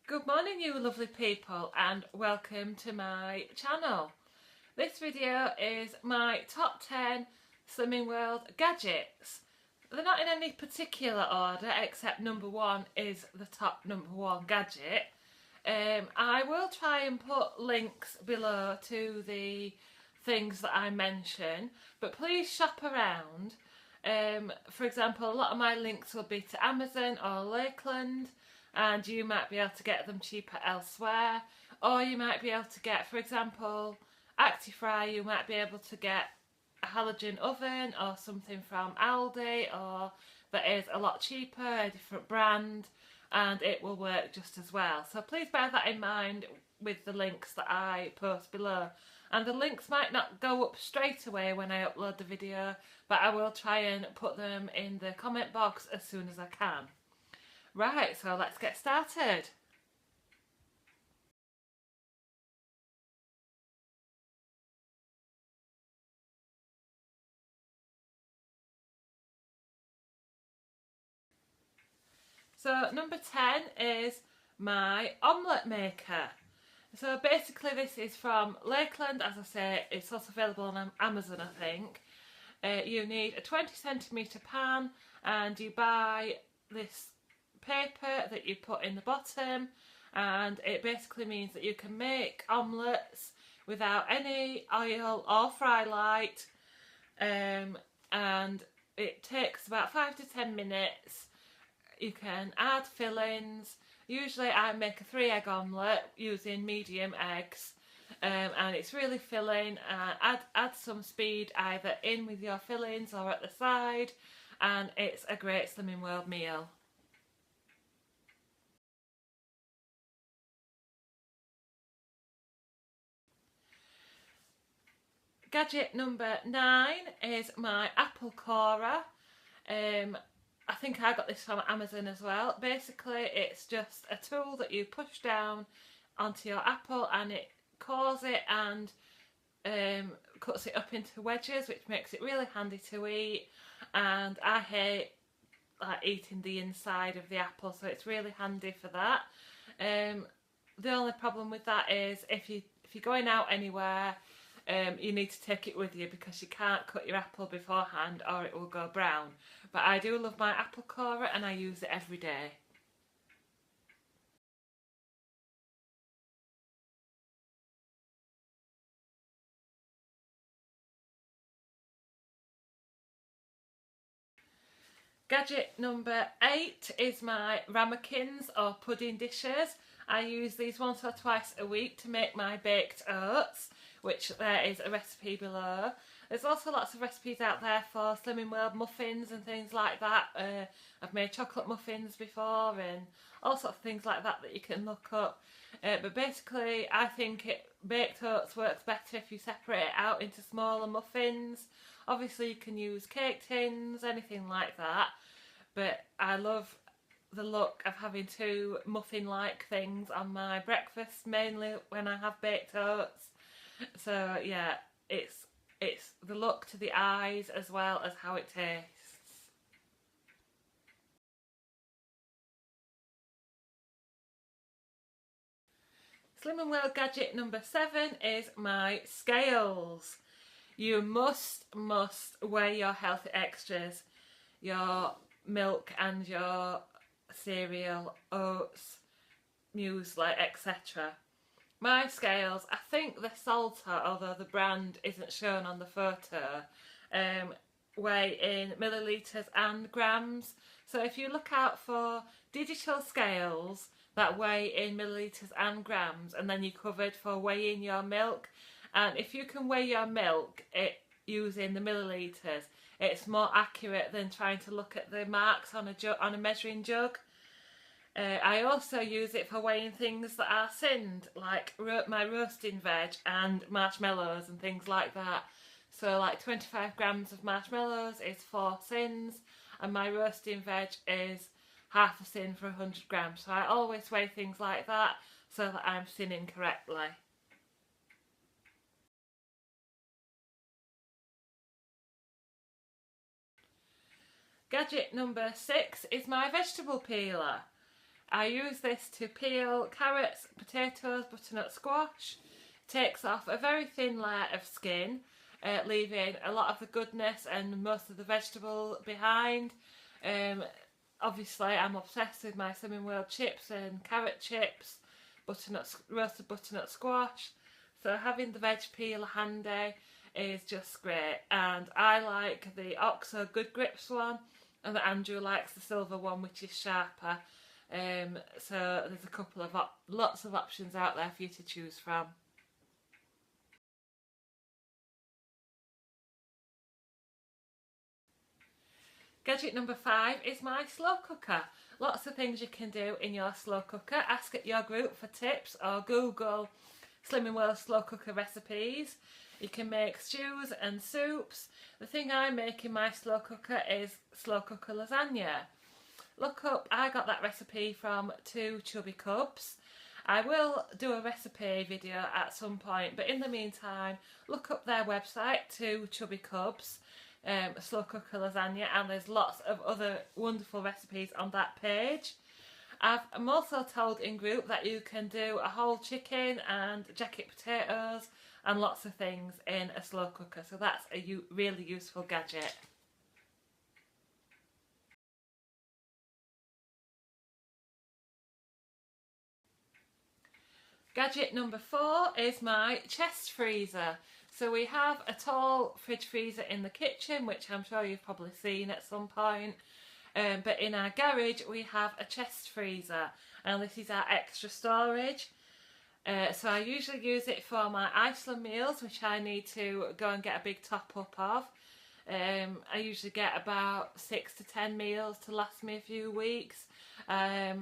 Good morning you lovely people and welcome to my channel. This video is my top 10 Slimming World gadgets. They're not in any particular order except number one is the top number one gadget. I will try and put links below to the things that I mention, but please shop around. For example, a lot of my links will be to Amazon or Lakeland, and you might be able to get them cheaper elsewhere, or you might be able to get, for example, Actifry, you might be able to get a halogen oven or something from Aldi, or that is a lot cheaper, a different brand, and it will work just as well. So please bear that in mind with the links that I post below. And the links might not go up straight away when I upload the video, but I will try and put them in the comment box as soon as I can. Right, so let's get started. So number 10 is my Omelette Maker. So basically this is from Lakeland, as I say, it's also available on Amazon I think. You need a 20cm pan and you buy this paper that you put in the bottom, and it basically means that you can make omelettes without any oil or fry light, and it takes about 5 to 10 minutes. You can add fillings. Usually I make a 3-egg omelette using medium eggs, and it's really filling. Add some speed either in with your fillings or at the side, and it's a great Slimming World meal. Gadget number 9 is my apple corer. I think I got this from Amazon as well. Basically it's just a tool that you push down onto your apple and it cores it and cuts it up into wedges, which makes it really handy to eat. And I hate eating the inside of the apple, so it's really handy for that. The only problem with that is if you're going out anywhere, you need to take it with you because you can't cut your apple beforehand or it will go brown. But I do love my apple corer and I use it every day. Gadget number 8 is my ramekins or pudding dishes. I use these once or twice a week to make my baked oats, which there is a recipe below. There's also lots of recipes out there for Slimming World muffins and things like that. I've made chocolate muffins before and all sorts of things like that that you can look up. But basically I think baked oats works better if you separate it out into smaller muffins. Obviously you can use cake tins, anything like that. But I love the look of having two muffin-like things on my breakfast, mainly when I have baked oats. So yeah, it's the look to the eyes as well as how it tastes. Slimming World gadget number 7 is my scales. You must weigh your healthy extras, your milk and your cereal, oats, muesli, etc. My scales, I think they're Salter, although the brand isn't shown on the photo, weigh in millilitres and grams. So if you look out for digital scales that weigh in millilitres and grams, and then you're covered for weighing your milk, and if you can weigh your milk using the millilitres, it's more accurate than trying to look at the marks on a measuring jug. I also use it for weighing things that are sinned, like my roasting veg and marshmallows and things like that. So like 25 grams of marshmallows is 4 sins, and my roasting veg is half a sin for 100 grams. So I always weigh things like that so that I'm sinning correctly. Gadget number 6 is my vegetable peeler. I use this to peel carrots, potatoes, butternut squash. Takes off a very thin layer of skin, leaving a lot of the goodness and most of the vegetable behind. Obviously I'm obsessed with my Cinnamon World chips and carrot chips, roasted butternut squash, so having the veg peel handy is just great. And I like the Oxo Good Grips one, and Andrew likes the silver one, which is sharper. So there's a couple of lots of options out there for you to choose from. Gadget number 5 is my slow cooker. Lots of things you can do in your slow cooker. Ask at your group for tips or Google Slimming World slow cooker recipes. You can make stews and soups. The thing I make in my slow cooker is slow cooker lasagna. Look up, I got that recipe from 2 Chubby Cubs. I will do a recipe video at some point, but in the meantime, look up their website, 2 Chubby Cubs. Slow cooker lasagna, and there's lots of other wonderful recipes on that page. I'm also told in group that you can do a whole chicken and jacket potatoes and lots of things in a slow cooker, so that's a really useful gadget. Gadget number 4 is my chest freezer. So we have a tall fridge freezer in the kitchen, which I'm sure you've probably seen at some point. But in our garage we have a chest freezer, and this is our extra storage. So I usually use it for my Iceland meals, which I need to go and get a big top up of. I usually get about 6 to 10 meals to last me a few weeks. I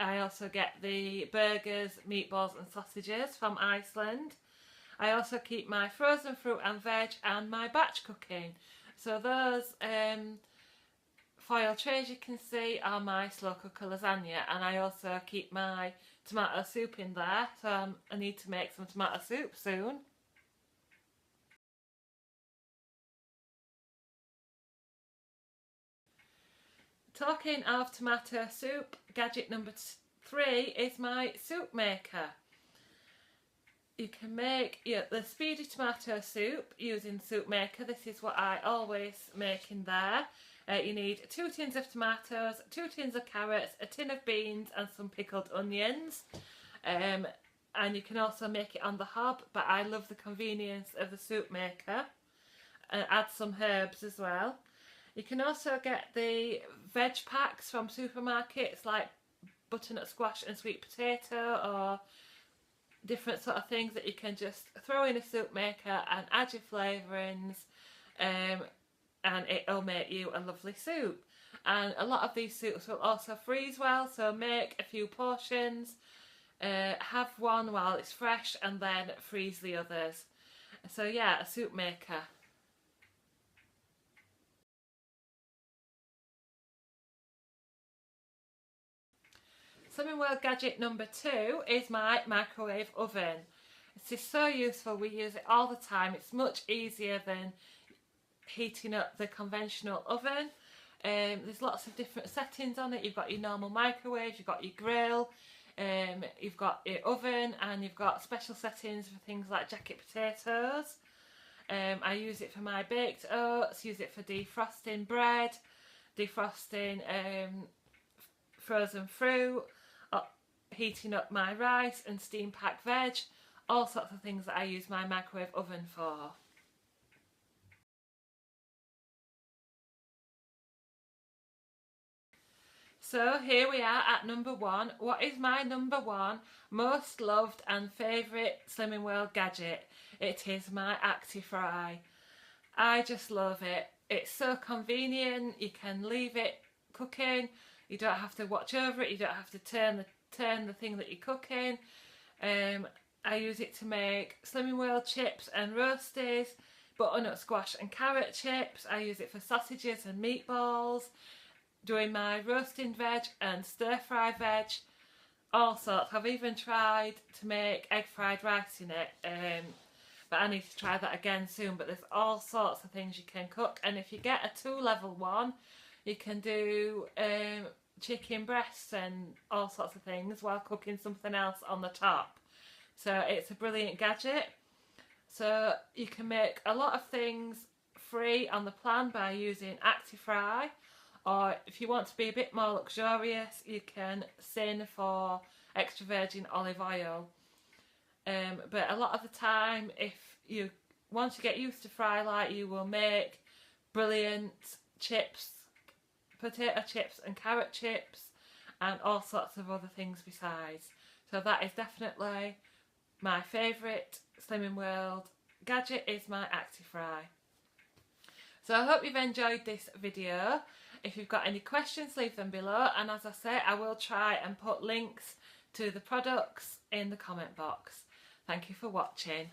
also get the burgers, meatballs and sausages from Iceland. I also keep my frozen fruit and veg and my batch cooking. So those foil trays you can see are my slow cooker lasagna, and I also keep my tomato soup in there, so I need to make some tomato soup soon. Talking of tomato soup, gadget number 3 is my soup maker. You can make the speedy tomato soup using soup maker. This is what I always make in there. You need 2 tins of tomatoes, 2 tins of carrots, a tin of beans and some pickled onions. And you can also make it on the hob, but I love the convenience of the soup maker. Add some herbs as well. You can also get the veg packs from supermarkets like butternut squash and sweet potato, or different sort of things that you can just throw in a soup maker and add your flavourings, and it'll make you a lovely soup. And a lot of these soups will also freeze well, so make a few portions, have one while it's fresh and then freeze the others. So yeah, a soup maker. Slimming World gadget number 2 is my microwave oven. This is so useful, we use it all the time. It's much easier than heating up the conventional oven. There's lots of different settings on it. You've got your normal microwave, you've got your grill, you've got your oven, and you've got special settings for things like jacket potatoes. I use it for my baked oats, use it for defrosting bread, defrosting frozen fruit, heating up my rice and steam packed veg, all sorts of things that I use my microwave oven for. So here we are at number 1. What is my number 1 most loved and favourite Slimming World gadget? It is my Actifry. I just love it. It's so convenient. You can leave it cooking. You don't have to watch over it. You don't have to turn the thing that you're cooking. I use it to make Slimming World chips and roasties, butternut squash and carrot chips. I use it for sausages and meatballs, doing my roasting veg and stir fry veg, all sorts. I've even tried to make egg fried rice in it, but I need to try that again soon. But there's all sorts of things you can cook, and if you get a 2-level one, you can do chicken breasts and all sorts of things while cooking something else on the top. So it's a brilliant gadget. So you can make a lot of things free on the plan by using ActiFry, or if you want to be a bit more luxurious, you can sin for extra virgin olive oil. But a lot of the time, once you get used to fry light, you will make brilliant chips, potato chips and carrot chips, and all sorts of other things besides. So that is definitely my favourite Slimming World gadget, is my ActiFry. So I hope you've enjoyed this video. If you've got any questions, leave them below, and as I say, I will try and put links to the products in the comment box. Thank you for watching.